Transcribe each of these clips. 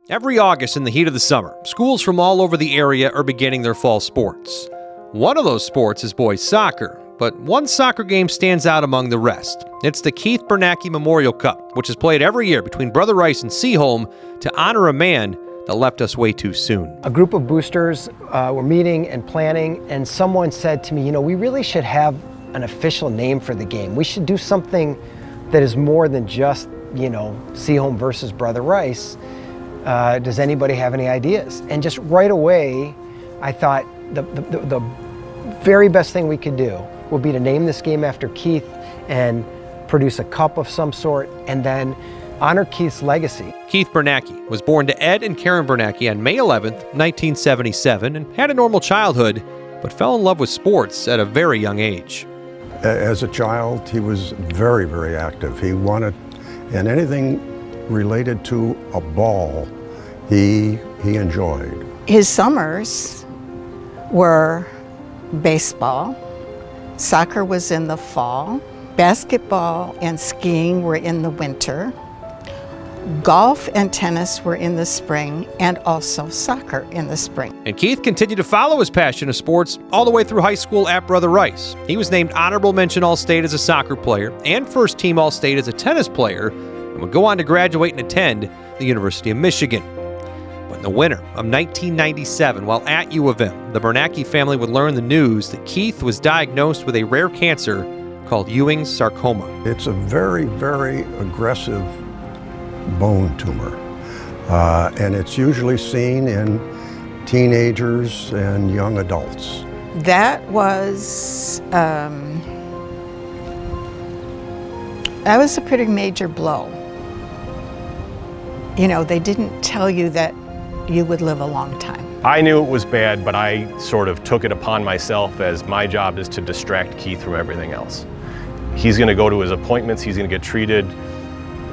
Every August in the heat of the summer, schools from all over the area are beginning their fall sports. One of those sports is boys soccer, but one soccer game stands out among the rest. It's the Keith Bernacki Memorial Cup, which is played every year between Brother Rice and Seaholm to honor a man that left us way too soon. A group of boosters were meeting and planning, and someone said to me, we really should have an official name for the game. We should do something that is more than just, Seaholm versus Brother Rice. Does anybody have any ideas? And just right away, I thought the very best thing we could do would be to name this game after Keith and produce a cup of some sort and then honor Keith's legacy. Keith Bernacki was born to Ed and Karen Bernacki on May 11th, 1977, and had a normal childhood, but fell in love with sports at a very young age. As a child, he was very, very active. He wanted, and anything related to a ball, he enjoyed. His summers were baseball, soccer was in the fall, basketball and skiing were in the winter, golf and tennis were in the spring, and also soccer in the spring. And Keith continued to follow his passion of sports all the way through high school at Brother Rice. He was named Honorable Mention All-State as a soccer player and First Team All-State as a tennis player, and would go on to graduate and attend the University of Michigan. But in the winter of 1997, while at U of M, the Bernacki family would learn the news that Keith was diagnosed with a rare cancer called Ewing's sarcoma. It's a very, very aggressive bone tumor, and it's usually seen in teenagers and young adults. That was a pretty major blow. They didn't tell you that you would live a long time. I knew it was bad, but I sort of took it upon myself as my job is to distract Keith from everything else. He's going to go to his appointments, he's going to get treated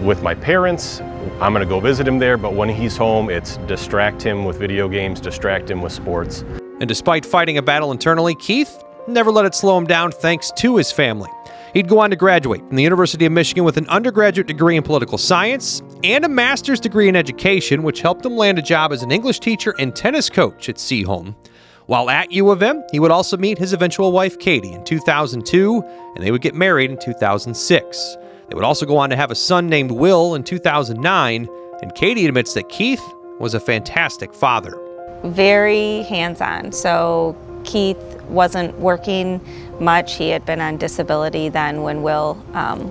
with my parents, I'm going to go visit him there, but when he's home, it's distract him with video games, distract him with sports. And despite fighting a battle internally, Keith never let it slow him down thanks to his family. He'd go on to graduate from the University of Michigan with an undergraduate degree in political science and a master's degree in education, which helped him land a job as an English teacher and tennis coach at Seaholm. While at U of M, he would also meet his eventual wife, Katie, in 2002, and they would get married in 2006. They would also go on to have a son named Will in 2009, and Katie admits that Keith was a fantastic father. Very hands-on. So Keith wasn't working much. He had been on disability then when Will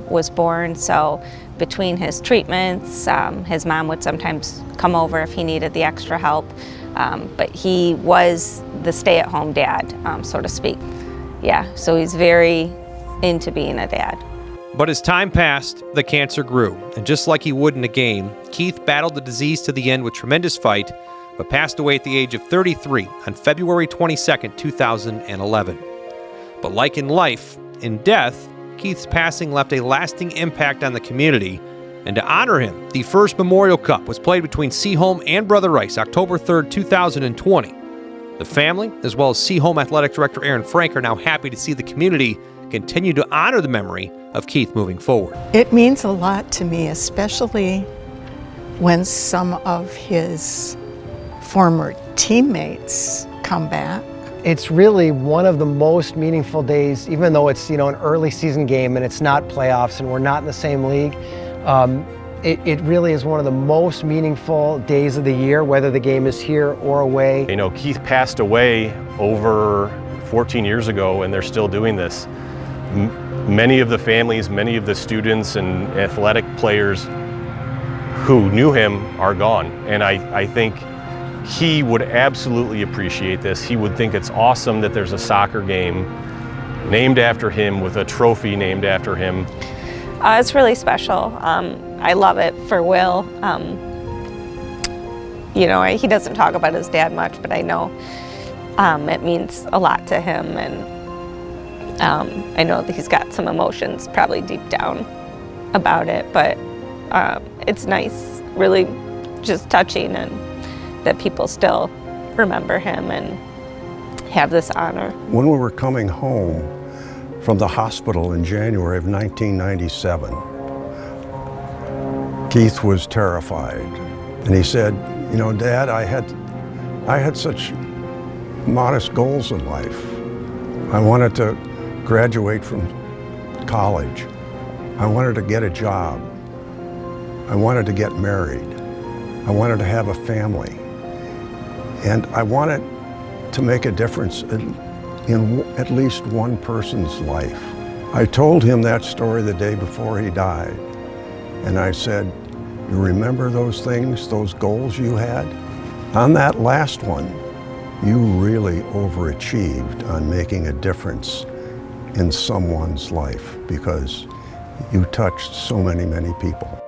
was born. So between his treatments, his mom would sometimes come over if he needed the extra help. But he was the stay-at-home dad, so to speak. Yeah, so he's very into being a dad. But as time passed, the cancer grew, and just like he would in a game, Keith battled the disease to the end with tremendous fight, but passed away at the age of 33 on February 22, 2011. But like in life, in death, Keith's passing left a lasting impact on the community, and to honor him, the first Memorial Cup was played between Seaholm and Brother Rice October 3, 2020. The family, as well as Seaholm Athletic Director Aaron Frank, are now happy to see the community continue to honor the memory of Keith moving forward. It means a lot to me, especially when some of his former teammates come back. It's really one of the most meaningful days, even though it's an early season game and it's not playoffs and we're not in the same league. It really is one of the most meaningful days of the year, whether the game is here or away. Keith passed away over 14 years ago and they're still doing this. Many of the families, many of the students and athletic players who knew him are gone. And I think he would absolutely appreciate this. He would think it's awesome that there's a soccer game named after him with a trophy named after him. It's really special. I love it for Will. He doesn't talk about his dad much, but I know it means a lot to him, and I know that he's got some emotions probably deep down about it, but it's nice, really just touching, and that people still remember him and have this honor. When we were coming home from the hospital in January of 1997, Keith was terrified. And he said, You know, Dad, I had such modest goals in life. I wanted to graduate from college. I wanted to get a job. I wanted to get married. I wanted to have a family. And I wanted to make a difference in at least one person's life. I told him that story the day before he died. And I said, you remember those things, those goals you had? On that last one, you really overachieved on making a difference in someone's life because you touched so many, many people.